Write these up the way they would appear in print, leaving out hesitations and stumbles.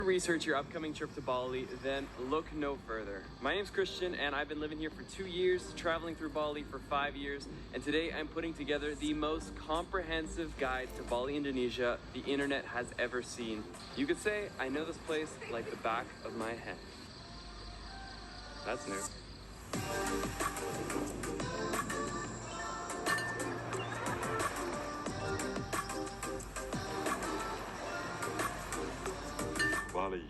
Research your upcoming trip to Bali, then look no further. My name's Christian and I've been living here for 2 years, traveling through Bali for 5 years, and today I'm putting together the most comprehensive guide to Bali, Indonesia the internet has ever seen. You could say I know this place like the back of my hand. That's new. Bali.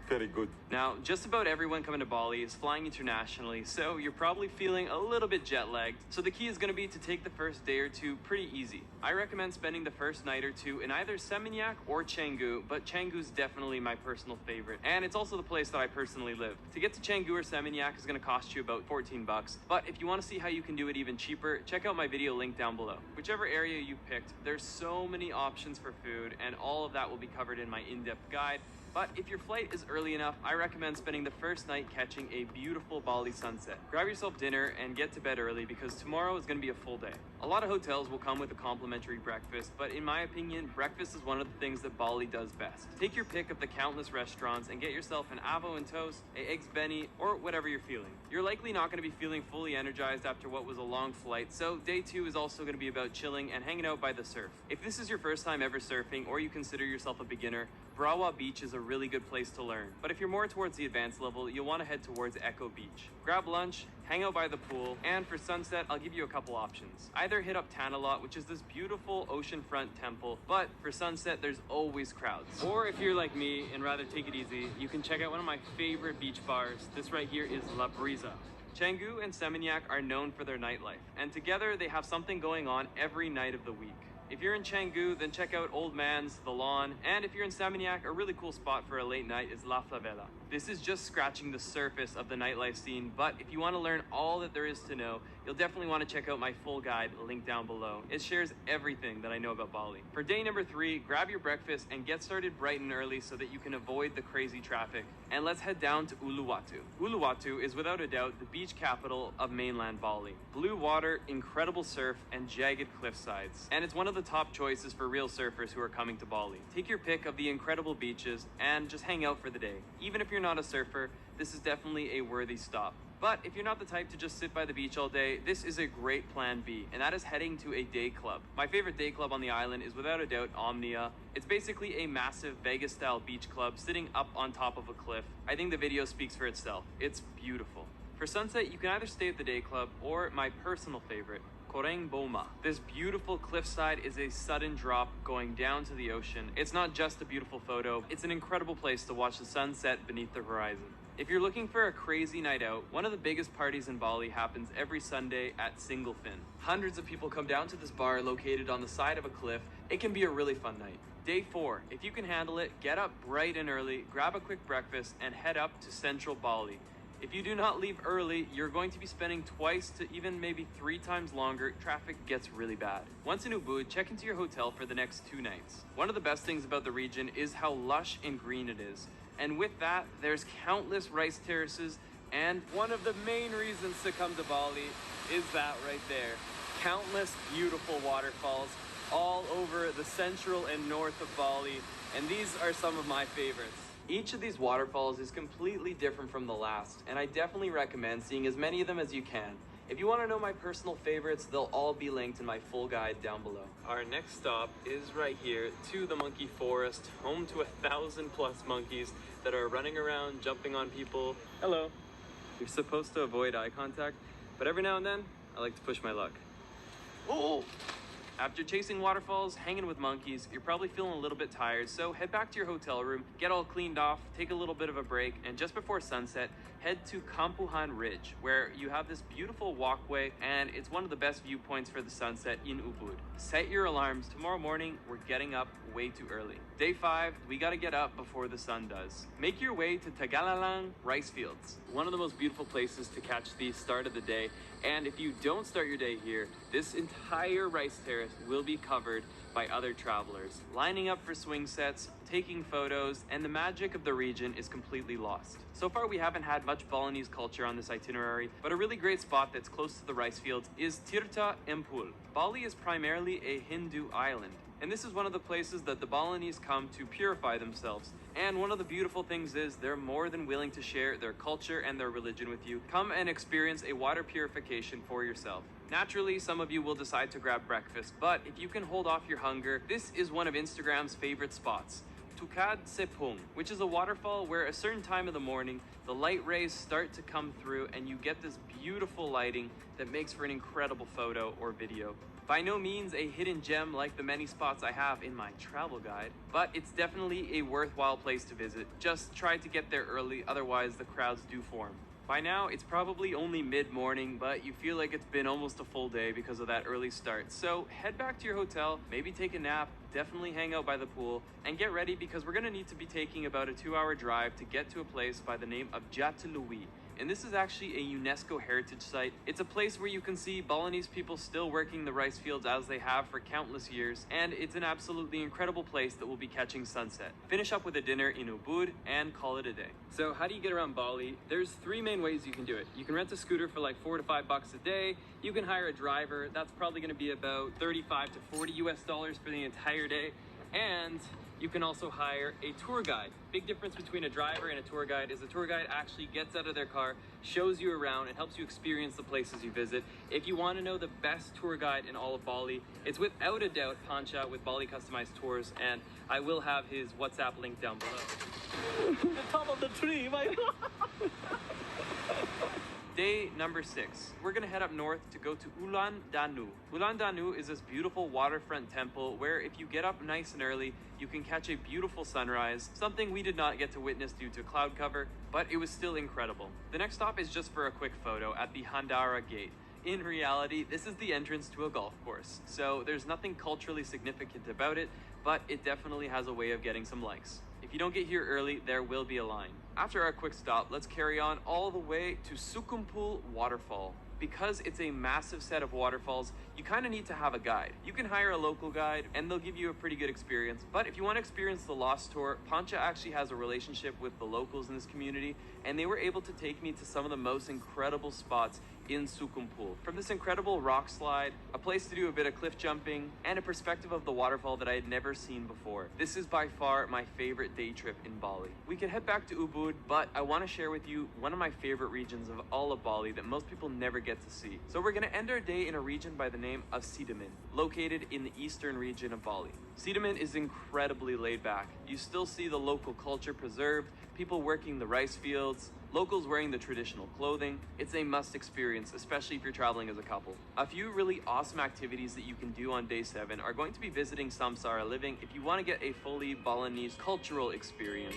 Very good. Now, just about everyone coming to Bali is flying internationally, so you're probably feeling a little bit jet lagged. So the key is going to be to take the first day or two pretty easy. I recommend spending the first night or two in either Seminyak or Canggu, but Canggu's definitely my personal favorite. And it's also the place that I personally live. To get to Canggu or Seminyak is going to cost you about 14 bucks. But if you want to see how you can do it even cheaper, check out my video link down below. Whichever area you picked, there's so many options for food, and all of that will be covered in my in-depth guide. But if your flight is early enough, I recommend spending the first night catching a beautiful Bali sunset. Grab yourself dinner and get to bed early because tomorrow is going to be a full day. A lot of hotels will come with a complimentary breakfast, but in my opinion, breakfast is one of the things that Bali does best. Take your pick of the countless restaurants and get yourself an avo and toast, a eggs benny, or whatever you're feeling. You're likely not going to be feeling fully energized after what was a long flight, so day 2 is also going to be about chilling and hanging out by the surf. If this is your first time ever surfing or you consider yourself a beginner, Brawa Beach is a really good place to learn. But if you're more towards the advanced level, you'll want to head towards Echo Beach. Grab lunch, hang out by the pool, and for sunset, I'll give you a couple options. Either hit up Tanalot, which is this beautiful oceanfront temple, but for sunset, there's always crowds. Or if you're like me and rather take it easy, you can check out one of my favorite beach bars. This right here is La Brisa. Canggu and Seminyak are known for their nightlife, and together they have something going on every night of the week. If you're in Canggu, then check out Old Man's, The Lawn, and if you're in Seminyak, a really cool spot for a late night is La Favela. This is just scratching the surface of the nightlife scene, but if you want to learn all that there is to know, you'll definitely want to check out my full guide, linked down below. It shares everything that I know about Bali. For day number 3, grab your breakfast and get started bright and early so that you can avoid the crazy traffic. And let's head down to Uluwatu. Uluwatu is without a doubt the beach capital of mainland Bali. Blue water, incredible surf, and jagged cliff sides. And it's one of the top choices for real surfers who are coming to Bali. Take your pick of the incredible beaches and just hang out for the day. Even if you're not a surfer, this is definitely a worthy stop. But if you're not the type to just sit by the beach all day, this is a great plan B, and that is heading to a day club. My favorite day club on the island is without a doubt Omnia. It's basically a massive Vegas-style beach club sitting up on top of a cliff. I think the video speaks for itself. It's beautiful. For sunset, you can either stay at the day club or my personal favorite, Koreng Boma. This beautiful cliffside is a sudden drop going down to the ocean. It's not just a beautiful photo, it's an incredible place to watch the sunset beneath the horizon. If you're looking for a crazy night out, one of the biggest parties in Bali happens every Sunday at Singlefin. Hundreds of people come down to this bar located on the side of a cliff. It can be a really fun night. Day 4, if you can handle it, get up bright and early, grab a quick breakfast, and head up to central Bali. If you do not leave early, you're going to be spending twice to even maybe 3 times longer. Traffic gets really bad. Once in Ubud, check into your hotel for the next 2 nights. One of the best things about the region is how lush and green it is. And with that, there's countless rice terraces, and one of the main reasons to come to Bali is that right there. Countless beautiful waterfalls all over the central and north of Bali, and these are some of my favorites. Each of these waterfalls is completely different from the last, and I definitely recommend seeing as many of them as you can. If you want to know my personal favorites, they'll all be linked in my full guide down below. Our next stop is right here to the monkey forest, home to 1,000+ monkeys that are running around, jumping on people. Hello. You're supposed to avoid eye contact, but every now and then, I like to push my luck. Oh! After chasing waterfalls, hanging with monkeys, you're probably feeling a little bit tired, so head back to your hotel room, get all cleaned off, take a little bit of a break, and just before sunset, head to Kampuhan Ridge, where you have this beautiful walkway, and it's one of the best viewpoints for the sunset in Ubud. Set your alarms. Tomorrow morning, we're getting up way too early. Day 5, we gotta get up before the sun does. Make your way to Tagalalang rice fields, one of the most beautiful places to catch the start of the day, and if you don't start your day here, this entire rice terrace will be covered by other travelers, lining up for swing sets, taking photos, and the magic of the region is completely lost. So far, we haven't had much Balinese culture on this itinerary, but a really great spot that's close to the rice fields is Tirta Empul. Bali is primarily a Hindu island, and this is one of the places that the Balinese come to purify themselves And one of the beautiful things is they're more than willing to share their culture and their religion with you. Come and experience a water purification for yourself. Naturally, some of you will decide to grab breakfast, but if you can hold off your hunger, this is one of Instagram's favorite spots. Tukad Sepung, which is a waterfall where at a certain time of the morning, the light rays start to come through and you get this beautiful lighting that makes for an incredible photo or video. By no means a hidden gem like the many spots I have in my travel guide, but it's definitely a worthwhile place to visit. Just try to get there early, otherwise the crowds do form. By now, it's probably only mid-morning, but you feel like it's been almost a full day because of that early start. So head back to your hotel, maybe take a nap, definitely hang out by the pool, and get ready because we're gonna need to be taking about a 2-hour drive to get to a place by the name of Jatiluwi. And this is actually a UNESCO heritage site. It's a place where you can see Balinese people still working the rice fields as they have for countless years, and it's an absolutely incredible place that will be catching sunset. Finish up with a dinner in Ubud and call it a day. So how do you get around Bali? There's 3 main ways you can do it. You can rent a scooter for like $4 to $5 a day. You can hire a driver. That's probably gonna be about 35 to 40 US dollars for the entire day. And you can also hire a tour guide. Big difference between a driver and a tour guide is a tour guide actually gets out of their car, shows you around, and helps you experience the places you visit. If you want to know the best tour guide in all of Bali, it's without a doubt Pancha with Bali Customized Tours, and I will have his WhatsApp link down below. The top of the tree, my Day number 6, we're gonna head up north to go to Ulan Danu. Ulan Danu is this beautiful waterfront temple where if you get up nice and early, you can catch a beautiful sunrise, something we did not get to witness due to cloud cover, but it was still incredible. The next stop is just for a quick photo at the Handara Gate. In reality, this is the entrance to a golf course, so there's nothing culturally significant about it, but it definitely has a way of getting some likes. If you don't get here early, there will be a line. After our quick stop, let's carry on all the way to Sukum Waterfall. Because it's a massive set of waterfalls, you kind of need to have a guide. You can hire a local guide and they'll give you a pretty good experience. But if you want to experience the Lost Tour, Pancha actually has a relationship with the locals in this community and they were able to take me to some of the most incredible spots in Sukum. From this incredible rock slide, a place to do a bit of cliff jumping, and a perspective of the waterfall that I had never seen before. This is by far my favorite day trip in Bali. We could head back to Ubud, but I want to share with you one of my favorite regions of all of Bali that most people never get to see. So we're going to end our day in a region by the name of Sidaman, located in the eastern region of Bali. Sidaman is incredibly laid back. You still see the local culture preserved, people working the rice fields, locals wearing the traditional clothing. It's a must experience, especially if you're traveling as a couple. A few really awesome activities that you can do on day 7 are going to be visiting Samsara Living if you want to get a fully Balinese cultural experience.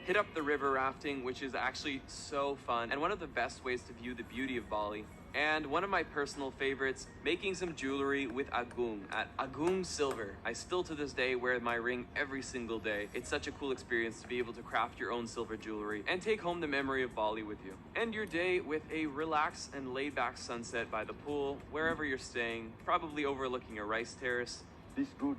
Hit up the river rafting, which is actually so fun and one of the best ways to view the beauty of Bali. And one of my personal favorites, making some jewelry with Agung at Agung Silver. I still to this day wear my ring every single day. It's such a cool experience to be able to craft your own silver jewelry and take home the memory of Bali with you. End your day with a relaxed and laid back sunset by the pool, wherever you're staying, probably overlooking a rice terrace. This good.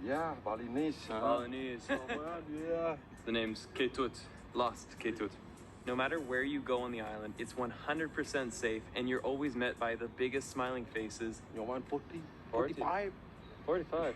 Yeah, Balinese. Balinese. Oh man, yeah. The name's Ketut, Lost Ketut. No matter where you go on the island, it's 100% safe and you're always met by the biggest smiling faces. You want 40? 45? 45.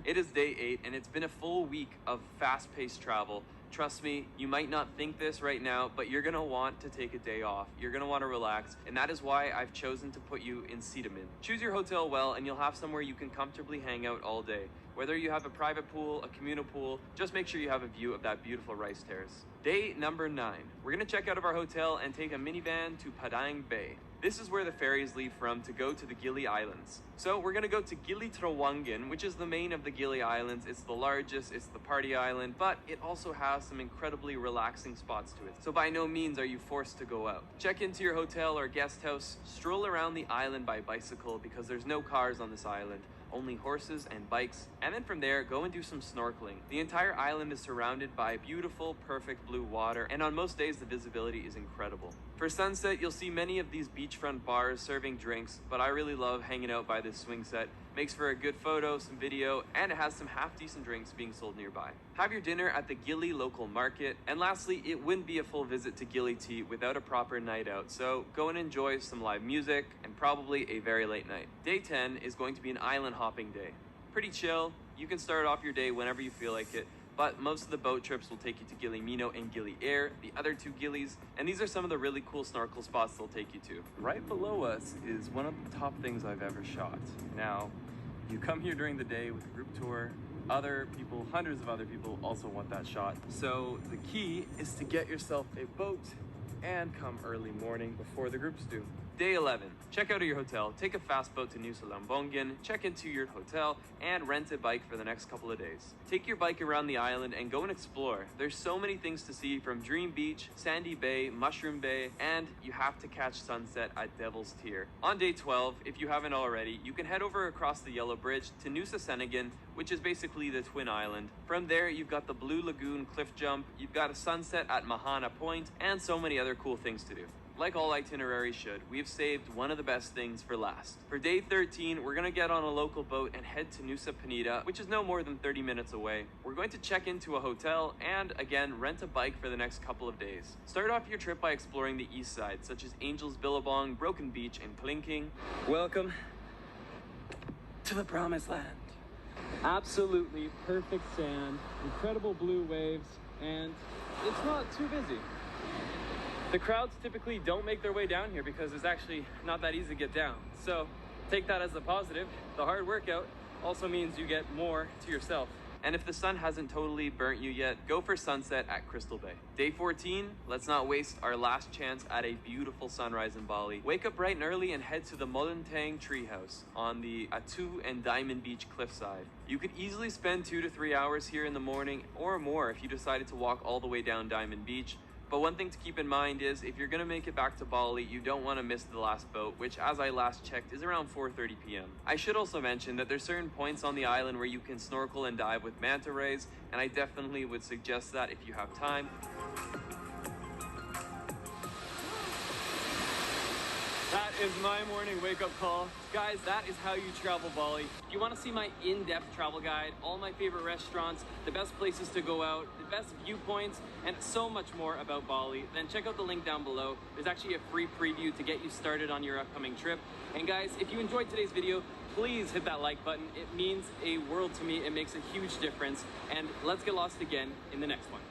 It is day 8 and it's been a full week of fast-paced travel. Trust me, you might not think this right now, but you're gonna want to take a day off. You're gonna want to relax, and that is why I've chosen to put you in Sidaman. Choose your hotel well and you'll have somewhere you can comfortably hang out all day. Whether you have a private pool, a communal pool, just make sure you have a view of that beautiful rice terrace. Day number 9. We're gonna check out of our hotel and take a minivan to Padang Bay. This is where the ferries leave from to go to the Gili Islands. So we're gonna go to Gili Trawangan, which is the main of the Gili Islands. It's the largest, it's the party island, but it also has some incredibly relaxing spots to it. So by no means are you forced to go out. Check into your hotel or guest house, stroll around the island by bicycle because there's no cars on this island. Only horses and bikes, and then from there go and do some snorkeling. The entire island is surrounded by beautiful, perfect blue water, and on most days the visibility is incredible. For sunset, you'll see many of these beachfront bars serving drinks, but I really love hanging out by this swing set. makes for a good photo, some video, and it has some half-decent drinks being sold nearby. Have your dinner at the Gili local market, and lastly, it wouldn't be a full visit to Gili Tea without a proper night out, so go and enjoy some live music and probably a very late night. Day 10 is going to be an island hopping day. Pretty chill, you can start off your day whenever you feel like it, but most of the boat trips will take you to Gili Mino and Gili Air, the other two Gilis, and these are some of the really cool snorkel spots they'll take you to. Right below us is one of the top things I've ever shot. Now, you come here during the day with a group tour, other people, hundreds of other people also want that shot. So the key is to get yourself a boat and come early morning before the groups do. Day 11, check out of your hotel, take a fast boat to Nusa Penida, check into your hotel, and rent a bike for the next couple of days. Take your bike around the island and go and explore. There's so many things to see, from Dream Beach, Sandy Bay, Mushroom Bay, and you have to catch sunset at Devil's Tier. On day 12, if you haven't already, you can head over across the Yellow Bridge to Nusa Penida, which is basically the twin island. From there, you've got the Blue Lagoon cliff jump, you've got a sunset at Mahana Point, and so many other cool things to do. Like all itineraries should, we've saved one of the best things for last. For day 13, we're gonna get on a local boat and head to Nusa Penida, which is no more than 30 minutes away. We're going to check into a hotel and, again, rent a bike for the next couple of days. Start off your trip by exploring the east side, such as Angel's Billabong, Broken Beach, and Klinking. Welcome to the Promised Land. Absolutely perfect sand, incredible blue waves, and it's not too busy. The crowds typically don't make their way down here because it's actually not that easy to get down. So take that as a positive. The hard workout also means you get more to yourself. And if the sun hasn't totally burnt you yet, go for sunset at Crystal Bay. Day 14, let's not waste our last chance at a beautiful sunrise in Bali. Wake up bright and early and head to the Molentang Treehouse on the Atu and Diamond Beach cliffside. You could easily spend 2 to 3 hours here in the morning or more if you decided to walk all the way down Diamond Beach. But one thing to keep in mind is if you're gonna make it back to Bali, you don't wanna miss the last boat, which as I last checked is around 4:30 p.m. I should also mention that there's certain points on the island where you can snorkel and dive with manta rays, and I definitely would suggest that if you have time. That is my morning wake-up call. Guys, that is how you travel Bali. If you want to see my in-depth travel guide, all my favorite restaurants, the best places to go out, the best viewpoints, and so much more about Bali, then check out the link down below. There's actually a free preview to get you started on your upcoming trip. And guys, if you enjoyed today's video, please hit that like button. It means a world to me. It makes a huge difference. And let's get lost again in the next one.